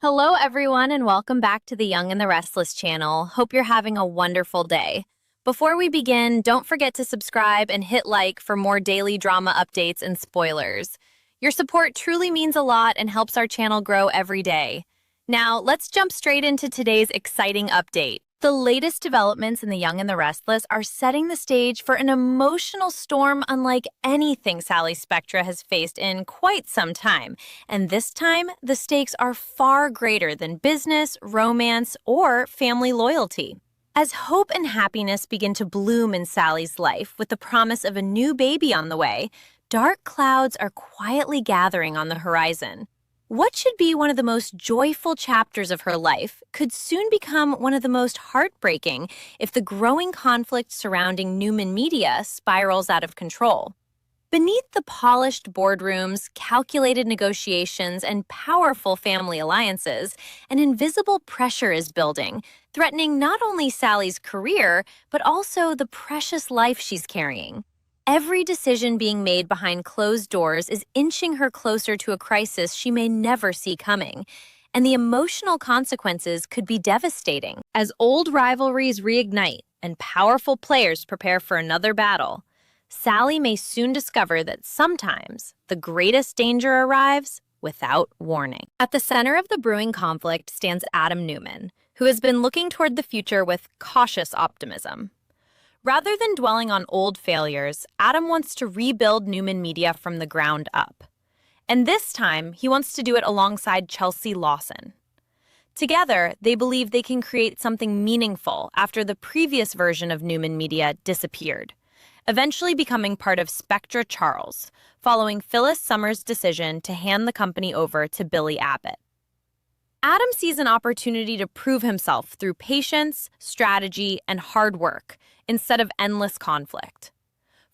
Hello, everyone, and welcome back to the Young and the Restless channel. Hope you're having a wonderful day. Before we begin, don't forget to subscribe and hit like for more daily drama updates and spoilers. Your support truly means a lot and helps our channel grow every day. Now, let's jump straight into today's exciting update. The latest developments in The Young and the Restless are setting the stage for an emotional storm unlike anything Sally Spectra has faced in quite some time. And this time, the stakes are far greater than business, romance, or family loyalty. As hope and happiness begin to bloom in Sally's life with the promise of a new baby on the way, dark clouds are quietly gathering on the horizon. What should be one of the most joyful chapters of her life could soon become one of the most heartbreaking if the growing conflict surrounding Newman Media spirals out of control. Beneath the polished boardrooms, calculated negotiations, and powerful family alliances, an invisible pressure is building, threatening not only Sally's career, but also the precious life she's carrying. Every decision being made behind closed doors is inching her closer to a crisis she may never see coming, and the emotional consequences could be devastating. As old rivalries reignite and powerful players prepare for another battle, Sally may soon discover that sometimes the greatest danger arrives without warning. At the center of the brewing conflict stands Adam Newman, who has been looking toward the future with cautious optimism. Rather than dwelling on old failures, Adam wants to rebuild Newman Media from the ground up. And this time, he wants to do it alongside Chelsea Lawson. Together, they believe they can create something meaningful after the previous version of Newman Media disappeared, eventually becoming part of Audra Charles, following Phyllis Summers' decision to hand the company over to Billy Abbott. Adam sees an opportunity to prove himself through patience, strategy, and hard work, instead of endless conflict.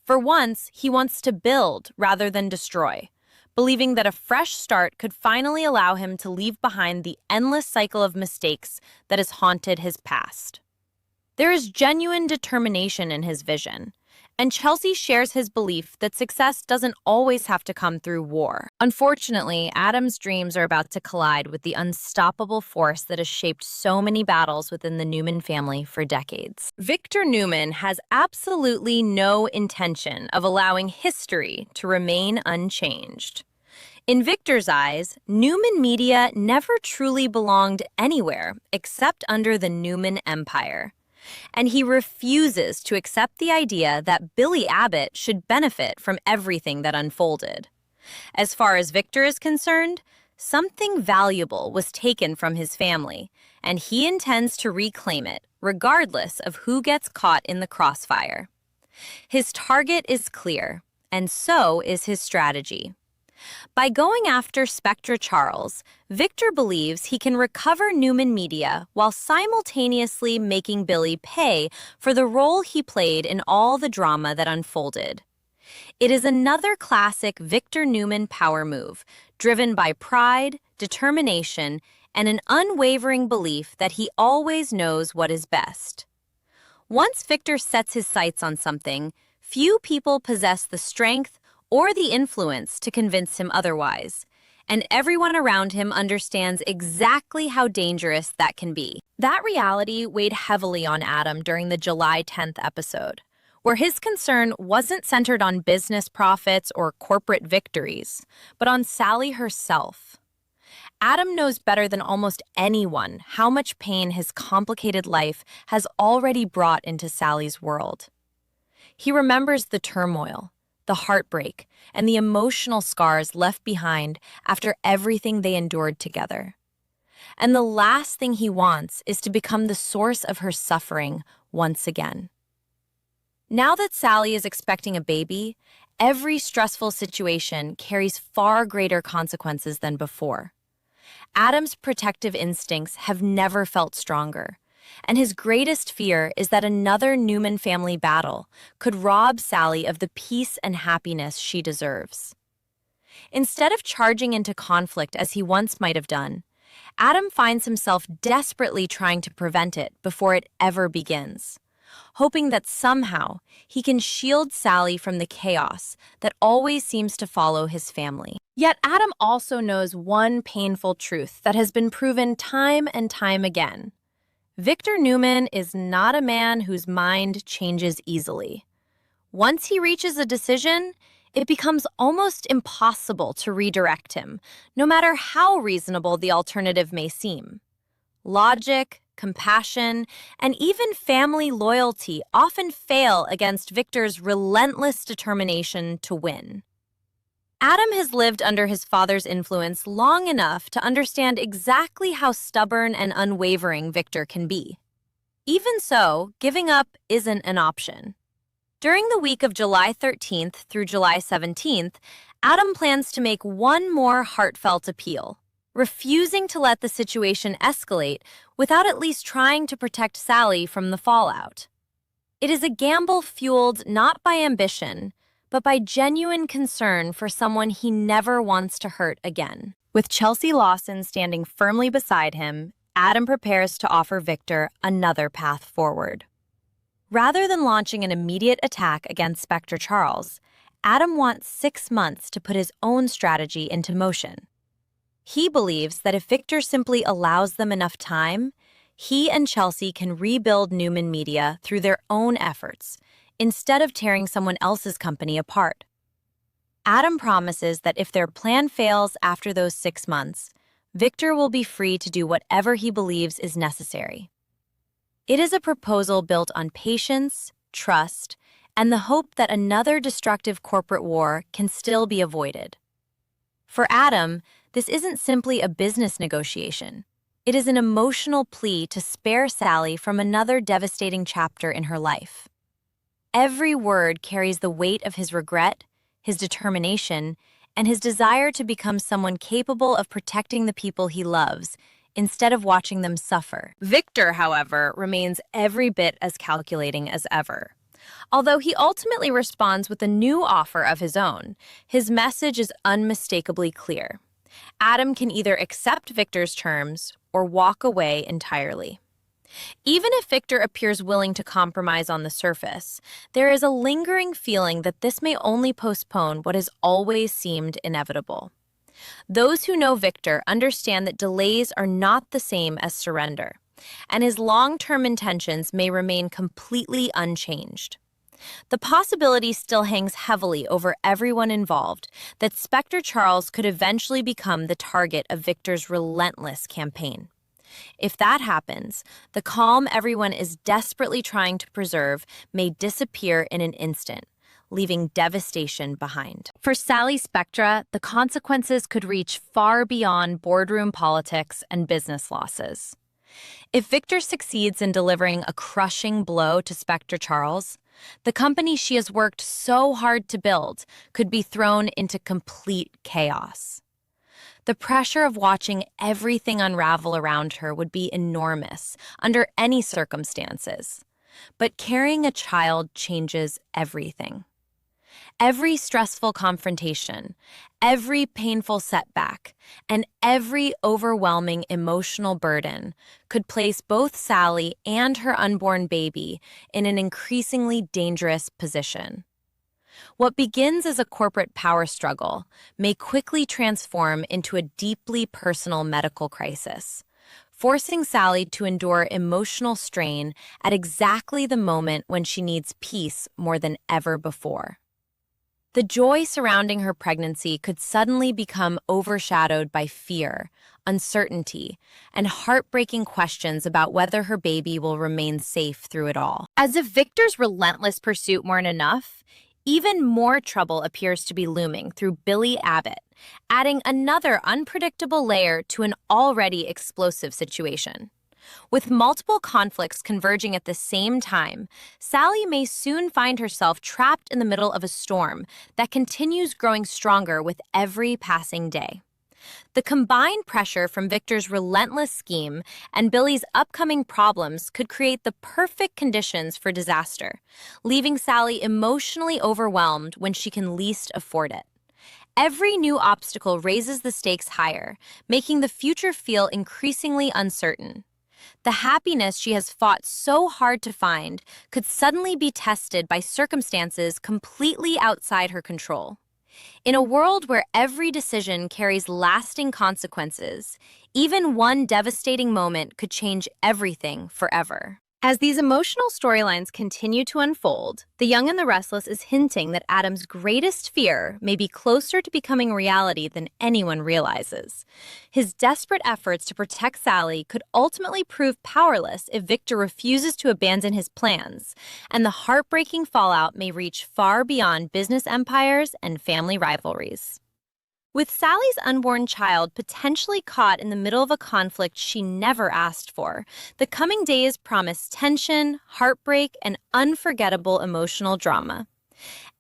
For once, he wants to build rather than destroy, believing that a fresh start could finally allow him to leave behind the endless cycle of mistakes that has haunted his past. There is genuine determination in his vision, and Chelsea shares his belief that success doesn't always have to come through war. Unfortunately, Adam's dreams are about to collide with the unstoppable force that has shaped so many battles within the Newman family for decades. Victor Newman has absolutely no intention of allowing history to remain unchanged. In Victor's eyes, Newman Media never truly belonged anywhere except under the Newman Empire. And he refuses to accept the idea that Billy Abbott should benefit from everything that unfolded. As far as Victor is concerned, something valuable was taken from his family, and he intends to reclaim it, regardless of who gets caught in the crossfire. His target is clear, and so is his strategy. By going after Audra Charles, Victor believes he can recover Newman Media while simultaneously making Billy pay for the role he played in all the drama that unfolded. It is another classic Victor Newman power move, driven by pride, determination, and an unwavering belief that he always knows what is best. Once Victor sets his sights on something, few people possess the strength or the influence to convince him otherwise, and everyone around him understands exactly how dangerous that can be. That reality weighed heavily on Adam during the July 10th episode, where his concern wasn't centered on business profits or corporate victories, but on Sally herself. Adam knows better than almost anyone how much pain his complicated life has already brought into Sally's world. He remembers the turmoil, the heartbreak, and the emotional scars left behind after everything they endured together. And the last thing he wants is to become the source of her suffering once again. Now that Sally is expecting a baby, every stressful situation carries far greater consequences than before. Adam's protective instincts have never felt stronger, and his greatest fear is that another Newman family battle could rob Sally of the peace and happiness she deserves. Instead of charging into conflict as he once might have done, Adam finds himself desperately trying to prevent it before it ever begins, hoping that somehow he can shield Sally from the chaos that always seems to follow his family. Yet Adam also knows one painful truth that has been proven time and time again. Victor Newman is not a man whose mind changes easily. Once he reaches a decision, it becomes almost impossible to redirect him, no matter how reasonable the alternative may seem. Logic, compassion, and even family loyalty often fail against Victor's relentless determination to win. Adam has lived under his father's influence long enough to understand exactly how stubborn and unwavering Victor can be. Even so, giving up isn't an option. During the week of July 13th through July 17th, Adam plans to make one more heartfelt appeal, refusing to let the situation escalate without at least trying to protect Sally from the fallout. It is a gamble fueled not by ambition, but by genuine concern for someone he never wants to hurt again. With Chelsea Lawson standing firmly beside him, Adam prepares to offer Victor another path forward. Rather than launching an immediate attack against Audra Charles, Adam wants 6 months to put his own strategy into motion. He believes that if Victor simply allows them enough time, he and Chelsea can rebuild Newman Media through their own efforts, instead of tearing someone else's company apart. Adam promises that if their plan fails after those 6 months, Victor will be free to do whatever he believes is necessary. It is a proposal built on patience, trust, and the hope that another destructive corporate war can still be avoided. For Adam, this isn't simply a business negotiation. It is an emotional plea to spare Sally from another devastating chapter in her life. Every word carries the weight of his regret, his determination, and his desire to become someone capable of protecting the people he loves, instead of watching them suffer. Victor, however, remains every bit as calculating as ever. Although he ultimately responds with a new offer of his own, his message is unmistakably clear. Adam can either accept Victor's terms or walk away entirely. Even if Victor appears willing to compromise on the surface, there is a lingering feeling that this may only postpone what has always seemed inevitable. Those who know Victor understand that delays are not the same as surrender, and his long-term intentions may remain completely unchanged. The possibility still hangs heavily over everyone involved that Audra Charles could eventually become the target of Victor's relentless campaign. If that happens, the calm everyone is desperately trying to preserve may disappear in an instant, leaving devastation behind. For Sally Spectra, the consequences could reach far beyond boardroom politics and business losses. If Victor succeeds in delivering a crushing blow to Audra Charles, the company she has worked so hard to build could be thrown into complete chaos. The pressure of watching everything unravel around her would be enormous under any circumstances. But carrying a child changes everything. Every stressful confrontation, every painful setback, and every overwhelming emotional burden could place both Sally and her unborn baby in an increasingly dangerous position. What begins as a corporate power struggle may quickly transform into a deeply personal medical crisis, forcing Sally to endure emotional strain at exactly the moment when she needs peace more than ever before. The joy surrounding her pregnancy could suddenly become overshadowed by fear, uncertainty, and heartbreaking questions about whether her baby will remain safe through it all. As if Victor's relentless pursuit weren't enough, even more trouble appears to be looming through Billy Abbott, adding another unpredictable layer to an already explosive situation. With multiple conflicts converging at the same time, Sally may soon find herself trapped in the middle of a storm that continues growing stronger with every passing day. The combined pressure from Victor's relentless scheme and Billy's upcoming problems could create the perfect conditions for disaster, leaving Sally emotionally overwhelmed when she can least afford it. Every new obstacle raises the stakes higher, making the future feel increasingly uncertain. The happiness she has fought so hard to find could suddenly be tested by circumstances completely outside her control. In a world where every decision carries lasting consequences, even one devastating moment could change everything forever. As these emotional storylines continue to unfold, The Young and the Restless is hinting that Adam's greatest fear may be closer to becoming reality than anyone realizes. His desperate efforts to protect Sally could ultimately prove powerless if Victor refuses to abandon his plans, and the heartbreaking fallout may reach far beyond business empires and family rivalries. With Sally's unborn child potentially caught in the middle of a conflict she never asked for, the coming days promise tension, heartbreak, and unforgettable emotional drama.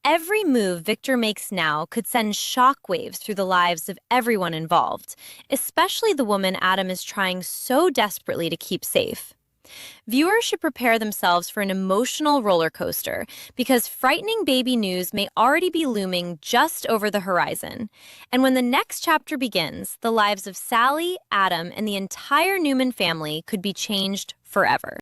Every move Victor makes now could send shockwaves through the lives of everyone involved, especially the woman Adam is trying so desperately to keep safe. Viewers should prepare themselves for an emotional roller coaster because frightening baby news may already be looming just over the horizon. And when the next chapter begins, the lives of Sally, Adam, and the entire Newman family could be changed forever.